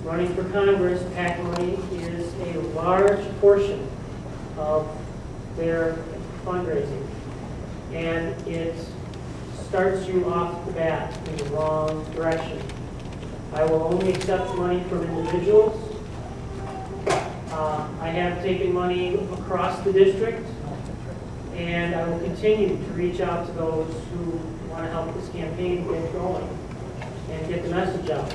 running for Congress, PAC money is a large portion of their fundraising. And it starts you off the bat in the wrong direction. I will only accept money from individuals. I have taken money across the district, and I will continue to reach out to those who want to help this campaign get going and get the message out.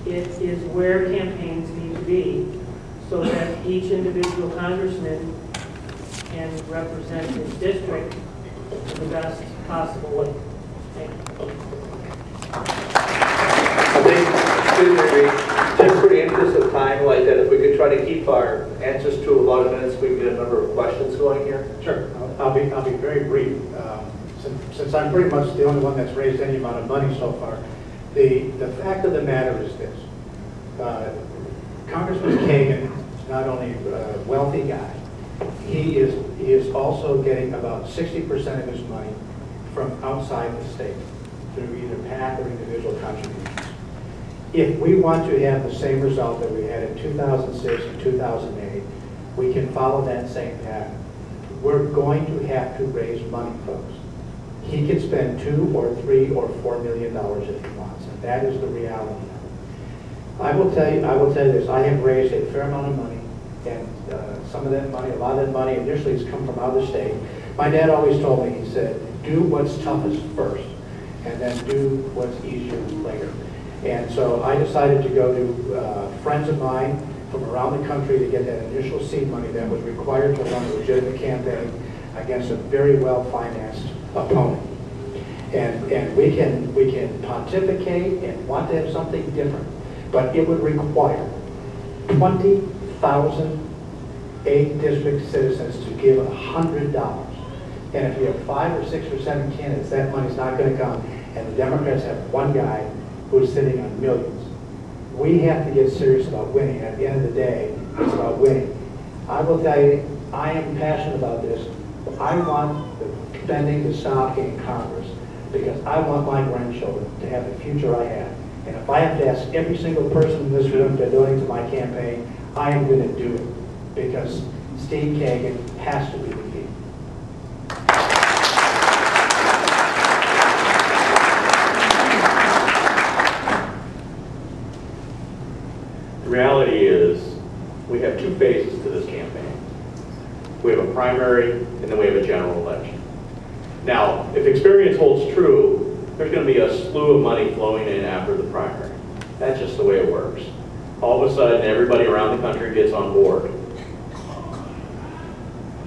It is where campaigns need to be so that each individual congressman can represent his district in the best possible way. Thank you. I think, just for the interest of time like that, if we could try to keep our answers to about a minute so we can get a number of questions going here. Sure. I'll be very brief. Since I'm pretty much the only one that's raised any amount of money so far, the fact of the matter is this. Congressman Kagan is not only a wealthy guy, he is also getting about 60% of his money from outside the state through either PAC or individual contributions. If we want to have the same result that we had in 2006 and 2008, we can follow that same pattern. We're going to have to raise money, folks. He can spend $2 or $3 or $4 million if he wants, and that is the reality. I will tell you this. I have raised a fair amount of money, and some of that money, a lot of that money initially has come from out of state. My dad always told me, he said, do what's toughest first, and then do what's easier later. And so I decided to go to friends of mine from around the country to get that initial seed money that was required to run a legitimate campaign against a very well-financed opponent. And we can pontificate and want to have something different, but it would require 20,000 8 district citizens to give $100. And if you have 5 or 6 or 7 candidates, that money's not going to come. And the Democrats have one guy who's sitting on millions. We have to get serious about winning. At the end of the day, it's about winning. I will tell you, I am passionate about this. I want the spending to stop in Congress because I want my grandchildren to have the future I had. And if I have to ask every single person in this room to donate to my campaign, I am going to do it because Steve Kagan has to be the key. The reality is we have 2 phases to this campaign. We have a primary and then we have a general election. Now, if experience holds true, there's going to be a slew of money flowing in after the primary. That's just the way it works. All of a sudden, everybody around the country gets on board.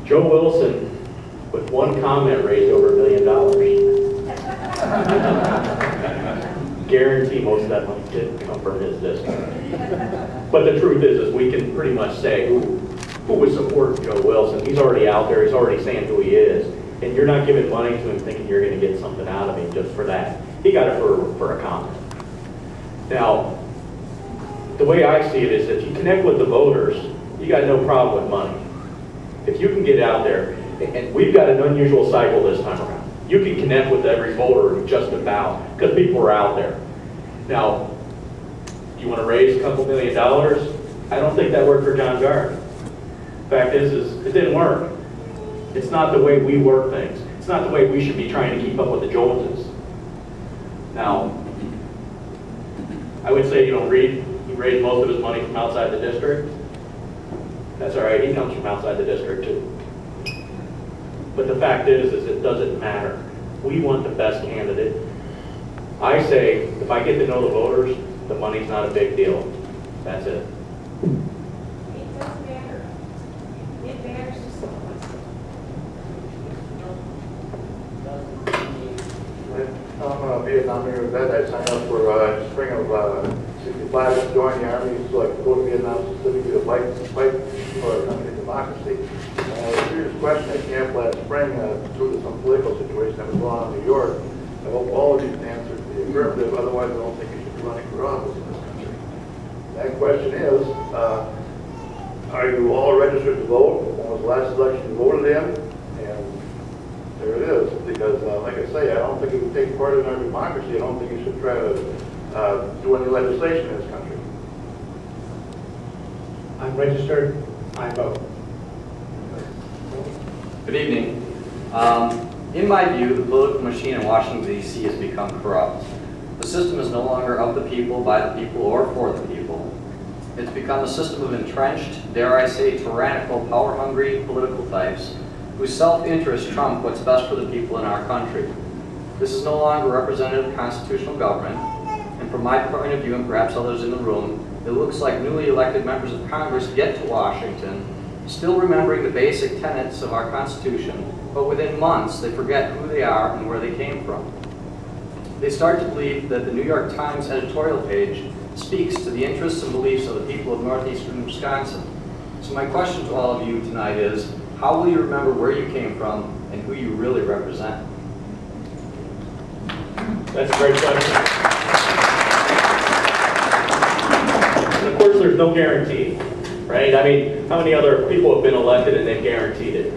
Joe Wilson, with one comment, raised over $1 million. Guarantee most of that money didn't come from his district. But the truth is we can pretty much say who would support Joe Wilson. He's already out there. He's already saying who he is. And you're not giving money to him thinking you're going to get something out of him just for that. He got it for a comment. Now, the way I see it is if you connect with the voters, you got no problem with money. If you can get out there, and we've got an unusual cycle this time around. You can connect with every voter just about, because people are out there. Now, you want to raise a couple $1 million? I don't think that worked for John Gard. Fact is it didn't work. It's not the way we work things. It's not the way we should be trying to keep up with the Joneses. Now, I would say, Reed, he raised most of his money from outside the district. That's all right, he comes from outside the district too. But the fact is it doesn't matter. We want the best candidate. I say, if I get to know the voters, the money's not a big deal. That's it. It doesn't matter. It matters to someone. I'm a Vietnamese vet. I signed up for spring of 65 to join the Army, so I could go to Vietnam specifically to fight for American democracy. A serious question at camp last spring due to some political situation that was going on in New York. I hope all of you can answer to the affirmative, otherwise I don't think you should be running for office in this country. That question is, are you all registered to vote? When was the last election you voted in? And there it is, because like I say, I don't think you can take part in our democracy. I don't think you should try to do any legislation in this country. I'm registered, I vote. Good evening. In my view, the political machine in Washington, D.C. has become corrupt. The system is no longer of the people, by the people, or for the people. It's become a system of entrenched, dare I say, tyrannical, power-hungry political types whose self-interest trump what's best for the people in our country. This is no longer representative constitutional government, and from my point of view, and perhaps others in the room, it looks like newly elected members of Congress get to Washington, still remembering the basic tenets of our Constitution, but within months they forget who they are and where they came from. They start to believe that the New York Times editorial page speaks to the interests and beliefs of the people of northeastern Wisconsin. So my question to all of you tonight is, how will you remember where you came from and who you really represent? That's a great question. And of course, there's no guarantee, right? I mean, how many other people have been elected and they've guaranteed it?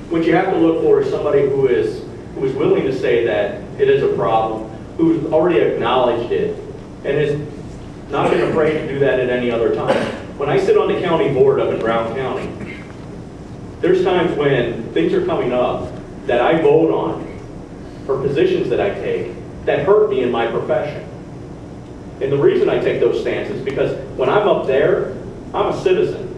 What you have to look for is somebody who is willing to say that it is a problem, who's already acknowledged it, and is not been afraid to do that at any other time. When I sit on the county board up in Brown County, there's times when things are coming up that I vote on, or positions that I take, that hurt me in my profession. And the reason I take those stances is because when I'm up there, I'm a citizen.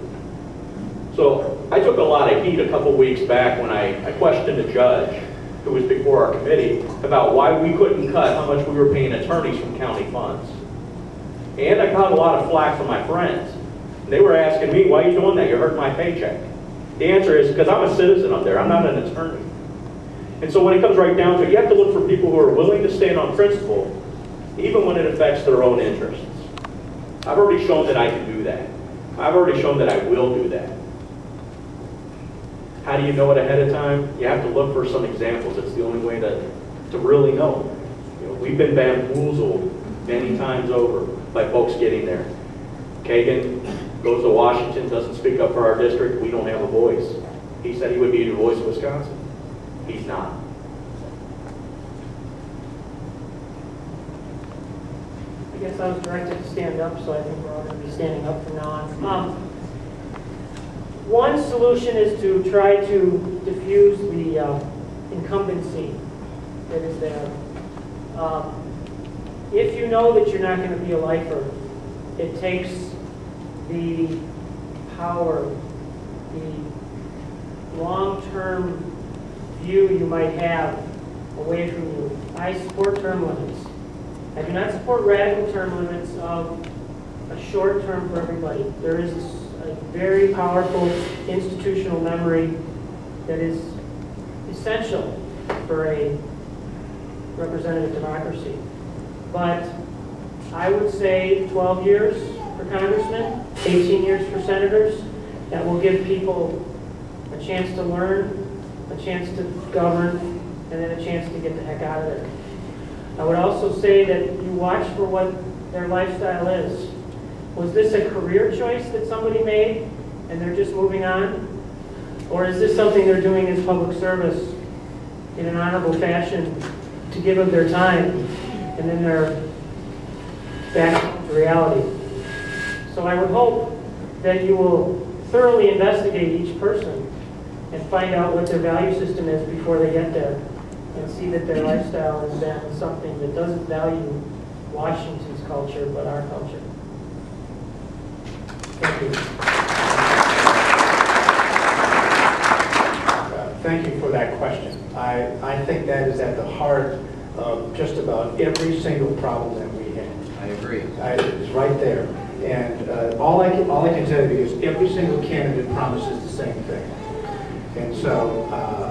So I took a lot of heat a couple weeks back when I questioned a judge who was before our committee about why we couldn't cut how much we were paying attorneys from county funds. And I got a lot of flack from my friends. And they were asking me, why are you doing that? You're hurting my paycheck. The answer is because I'm a citizen up there. I'm not an attorney. And so when it comes right down to it, you have to look for people who are willing to stand on principle, even when it affects their own interests. I've already shown that I can do that. I've already shown that I will do that. How do you know it ahead of time? You have to look for some examples. It's the only way to really know. You know, we've been bamboozled many times over by folks getting there. Kagan goes to Washington, doesn't speak up for our district. We don't have a voice. He said he would be the voice of Wisconsin. He's not. I guess I was directed to stand up, so I think we're all going to be standing up from now on. One solution is to try to diffuse the incumbency that is there. If you know that you're not going to be a lifer, it takes the power, the long-term view you might have away from you. I support term limits. I do not support radical term limits of a short term for everybody. There is a very powerful institutional memory that is essential for a representative democracy. But I would say 12 years for congressmen, 18 years for senators. That will give people a chance to learn, a chance to govern, and then a chance to get the heck out of there. I would also say that you watch for what their lifestyle is. Was this a career choice that somebody made and they're just moving on? Or is this something they're doing as public service in an honorable fashion to give of their time and then they're back to reality? So I would hope that you will thoroughly investigate each person and find out what their value system is before they get there, and see that their lifestyle has been something that doesn't value Washington's culture, but our culture. Thank you. Thank you for that question. I think that is at the heart of just about every single problem that we have. I agree. It's right there. And all I can tell you is every single candidate promises the same thing. And so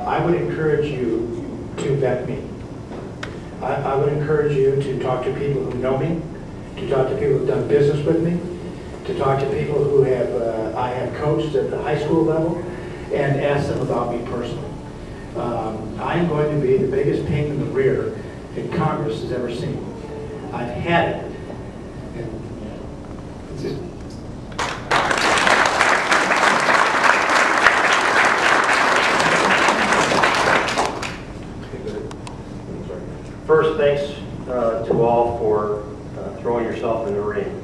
I would encourage you to vet me. I would encourage you to talk to people who know me, to talk to people who've done business with me, to talk to people who I have coached at the high school level, and ask them about me personally. I am going to be the biggest pain in the rear that Congress has ever seen. I've had it. And it's just, First, thanks to all for throwing yourself in the ring.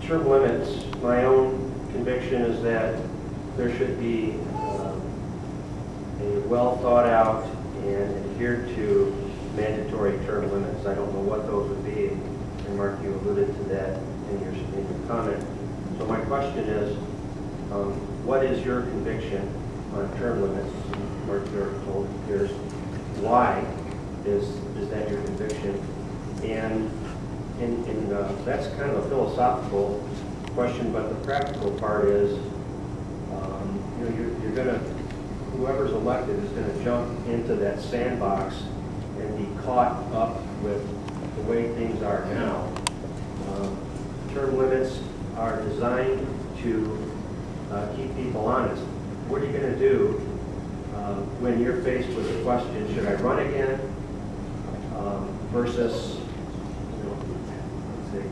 Term limits, my own conviction is that there should be a well thought out and adhered to mandatory term limits. I don't know what those would be, and Mark, you alluded to that in your comment. So my question is, what is your conviction on term limits? Mark, you're told here's why is that your conviction? And that's kind of a philosophical question, but the practical part is, you're going to, whoever's elected is going to jump into that sandbox and be caught up with the way things are now. Term limits are designed to keep people honest. What are you going to do when you're faced with the question, should I run again versus, let's see.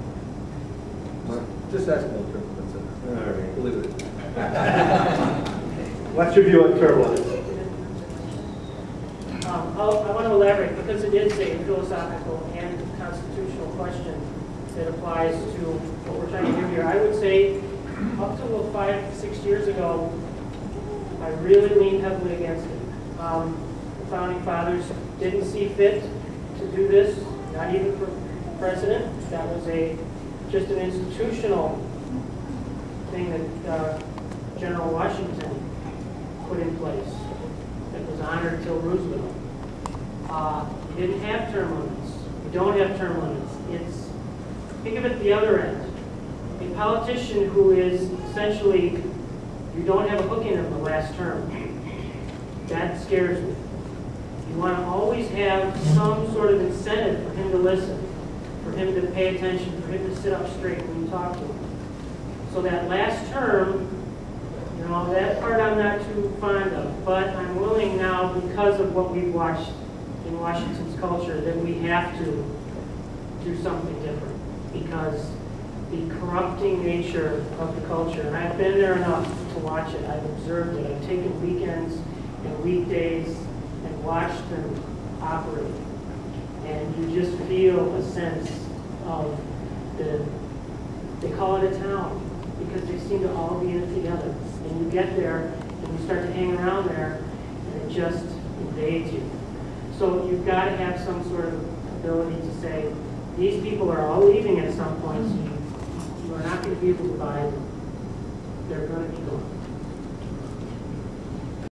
Just ask about term limits. All right. Believe it. What's your view on term limits? I want to elaborate because it is a philosophical and constitutional question that applies to what we're trying to do here. I would say up to 5-6 years ago, I really leaned heavily against it. The founding fathers didn't see fit to do this, not even for president. That was just an institutional thing that General Washington put in place that was honored till Roosevelt. You didn't have term limits. You don't have term limits. Think of it the other end. A politician who is essentially, you don't have a hook in him the last term. That scares me. You want to always have some sort of incentive for him to listen, for him to pay attention, for him to sit up straight when you talk to him. So that last term, that part I'm not too fond of, but I'm willing now, because of what we've watched in Washington's culture, that we have to do something different, because the corrupting nature of the culture, and I've been there enough to watch it, I've observed it, I've taken weekends and weekdays and watched them operate, and you just feel a sense of they call it a town, because they seem to all be in it together. And you get there, and you start to hang around there, and it just invades you. So you've got to have some sort of ability to say, these people are all leaving at some point, so you are not going to be able to buy them. They're going to be gone.